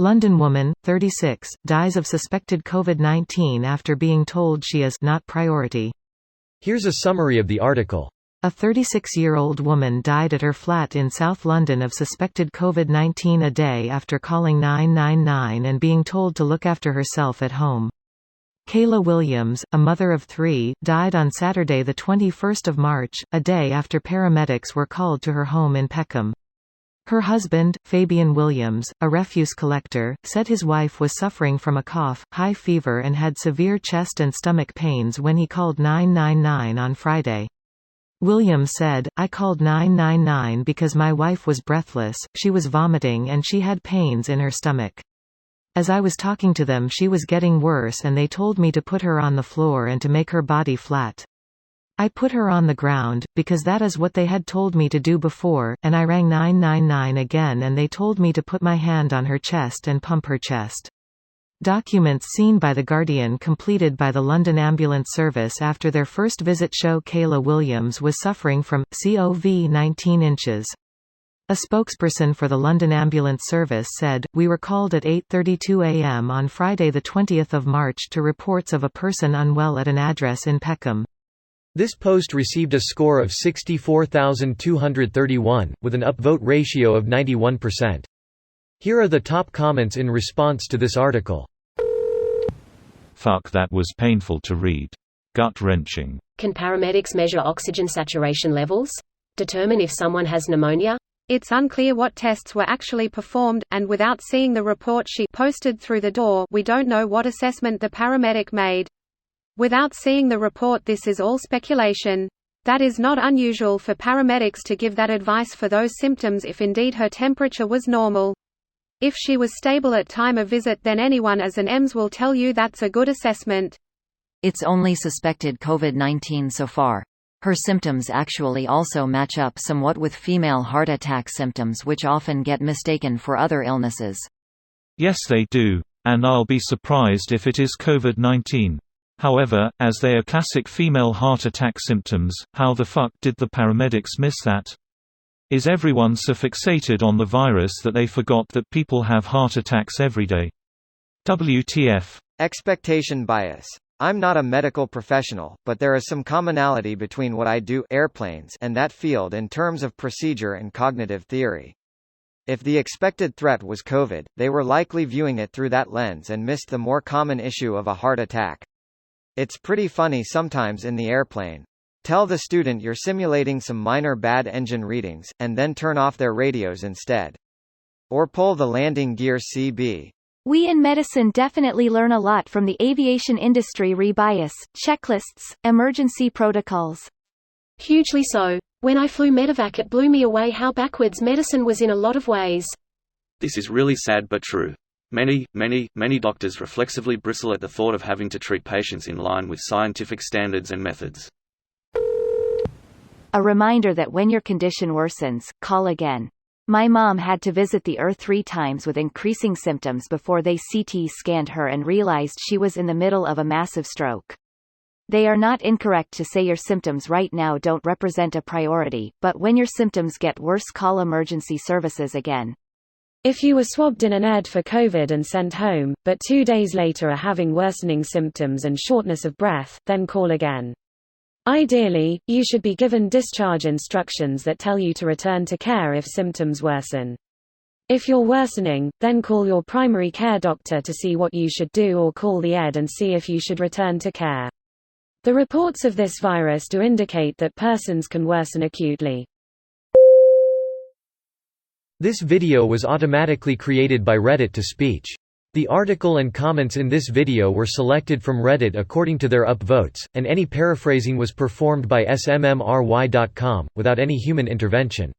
London woman, 36, dies of suspected COVID-19 after being told she is not priority. Here's a summary of the article. A 36-year-old woman died at her flat in South London of suspected COVID-19 a day after calling 999 and being told to look after herself at home. Kayla Williams, a mother of 3, died on Saturday 21 March, a day after paramedics were called to her home in Peckham. Her husband, Fabian Williams, a refuse collector, said his wife was suffering from a cough, high fever and had severe chest and stomach pains when he called 999 on Friday. Williams said, "I called 999 because my wife was breathless, she was vomiting and she had pains in her stomach. As I was talking to them she was getting worse and they told me to put her on the floor and to make her body flat. I put her on the ground, because that is what they had told me to do before, and I rang 999 again and they told me to put my hand on her chest and pump her chest." Documents seen by The Guardian completed by the London Ambulance Service after their first visit show Kayla Williams was suffering from COVID-19 inches. A spokesperson for the London Ambulance Service said, "We were called at 8:32 a.m. on Friday 20 March to reports of a person unwell at an address in Peckham." This post received a score of 64,231, with an upvote ratio of 91%. Here are the top comments in response to this article. Fuck, that was painful to read. Gut-wrenching. Can paramedics measure oxygen saturation levels? Determine if someone has pneumonia? It's unclear what tests were actually performed, and without seeing the report she posted through the door, we don't know what assessment the paramedic made. Without seeing the report, this is all speculation. That is not unusual for paramedics to give that advice for those symptoms if indeed her temperature was normal. If she was stable at time of visit, then anyone as an EMS will tell you that's a good assessment. It's only suspected COVID-19 so far. Her symptoms actually also match up somewhat with female heart attack symptoms, which often get mistaken for other illnesses. Yes, they do, and I'll be surprised if it is COVID-19. However, as they are classic female heart attack symptoms, how the fuck did the paramedics miss that? Is everyone so fixated on the virus that they forgot that people have heart attacks every day? WTF? Expectation bias. I'm not a medical professional, but there is some commonality between what I do airplanes and that field in terms of procedure and cognitive theory. If the expected threat was COVID, they were likely viewing it through that lens and missed the more common issue of a heart attack. It's pretty funny sometimes in the airplane. Tell the student you're simulating some minor bad engine readings, and then turn off their radios instead. Or pull the landing gear CB. We in medicine definitely learn a lot from the aviation industry. Rebias, checklists, emergency protocols. Hugely so. When I flew medevac, it blew me away how backwards medicine was in a lot of ways. This is really sad but true. Many doctors reflexively bristle at the thought of having to treat patients in line with scientific standards and methods. A reminder that when your condition worsens, call again. My mom had to visit the ER 3 times with increasing symptoms before they CT scanned her and realized she was in the middle of a massive stroke. They are not incorrect to say your symptoms right now don't represent a priority, but when your symptoms get worse, call emergency services again. If you were swabbed in an ED for COVID and sent home, but 2 days later are having worsening symptoms and shortness of breath, then call again. Ideally, you should be given discharge instructions that tell you to return to care if symptoms worsen. If you're worsening, then call your primary care doctor to see what you should do, or call the ED and see if you should return to care. The reports of this virus do indicate that persons can worsen acutely. This video was automatically created by Reddit to speech. The article and comments in this video were selected from Reddit according to their upvotes, and any paraphrasing was performed by smmry.com, without any human intervention.